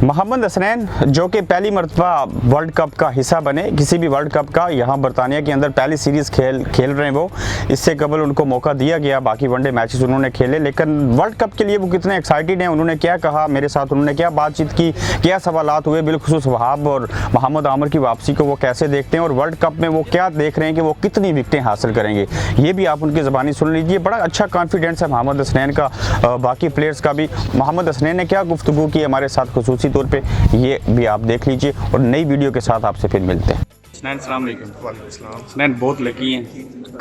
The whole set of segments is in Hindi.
मोहम्मद हसनैन जो कि पहली मरतबा वर्ल्ड कप का हिस्सा बने, किसी भी वर्ल्ड कप का, यहाँ बरतानिया के अंदर पहली सीरीज़ खेल रहे हैं वो। इससे कबल उनको मौका दिया गया, बाकी वनडे मैचेस उन्होंने खेले, लेकिन वर्ल्ड कप के लिए वो कितने एक्साइटेड हैं, उन्होंने क्या कहा मेरे साथ, उन्होंने क्या बातचीत की, क्या सवालात हुए, बिलखुसूस वहाब और मोहम्मद आमिर की वापसी को वो कैसे देखते हैं और वर्ल्ड कप में वो क्या देख रहे हैं कि वो कितनी विकेटें हासिल करेंगे, ये भी आप उनकी ज़बानी सुन लीजिए। बड़ा अच्छा कॉन्फिडेंस है मोहम्मद हसनैन का, बाकी प्लेयर्स का भी। मोहम्मद हसनैन ने क्या गुफ्तगू की हमारे साथ खुसूसी तौर पे, ये भी आप देख लीजिए और नई वीडियो के साथ आपसे फिर मिलते हैं। हसनैन अस्सलाम वालेकुम। हसनैन बहुत लकी हैं,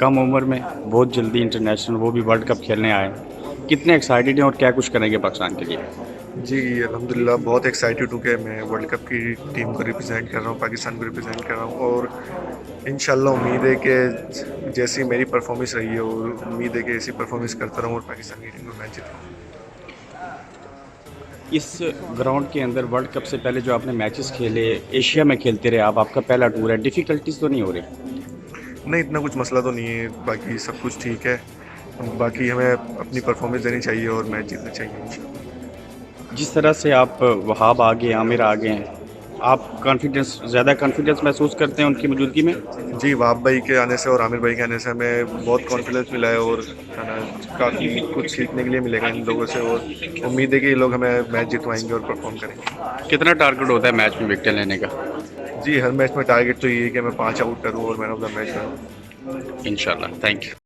कम उम्र में बहुत जल्दी इंटरनेशनल, वो भी वर्ल्ड कप खेलने आए, कितने एक्साइटेड हैं और क्या कुछ करेंगे पाकिस्तान के लिए? जी अल्हम्दुलिल्लाह बहुत एक्साइटेड हूँ कि मैं वर्ल्ड कप की टीम को रिप्रेजेंट कर रहा हूँ, पाकिस्तान को रिप्रेजेंट कर रहा हूँ और इंशाल्लाह उम्मीद है कि जैसी मेरी परफॉर्मेंस रही है और उम्मीद है कि ऐसी परफॉर्मेंस करता रहूँ और पाकिस्तान की टीम को मैच जीतूँ। इस ग्राउंड के अंदर वर्ल्ड कप से पहले जो आपने मैचेस खेले, एशिया में खेलते रहे आप, आपका पहला टूर है, डिफ़िकल्टीज तो नहीं हो रही? नहीं, इतना कुछ मसला तो नहीं है, बाकी सब कुछ ठीक है। बाकी हमें अपनी परफॉर्मेंस देनी चाहिए और मैच जीतना चाहिए। जिस तरह से आप वहाब आ गए, आमिर आ गए हैं, आप ज़्यादा कॉन्फिडेंस महसूस करते हैं उनकी मौजूदगी में? जी वहाब भाई के आने से और आमिर भाई के आने से हमें बहुत कॉन्फिडेंस मिला है और काफ़ी कुछ सीखने के लिए मिलेगा इन लोगों से और उम्मीद है कि ये लोग हमें मैच जितवाएंगे और परफॉर्म करेंगे। कितना टारगेट होता है मैच में विकेटें लेने का? जी हर मैच में टारगेट तो ये है कि मैं 5 आउट करूँ और मैन ऑफ द मैच बनूँ। इंशाल्लाह, थैंक यू।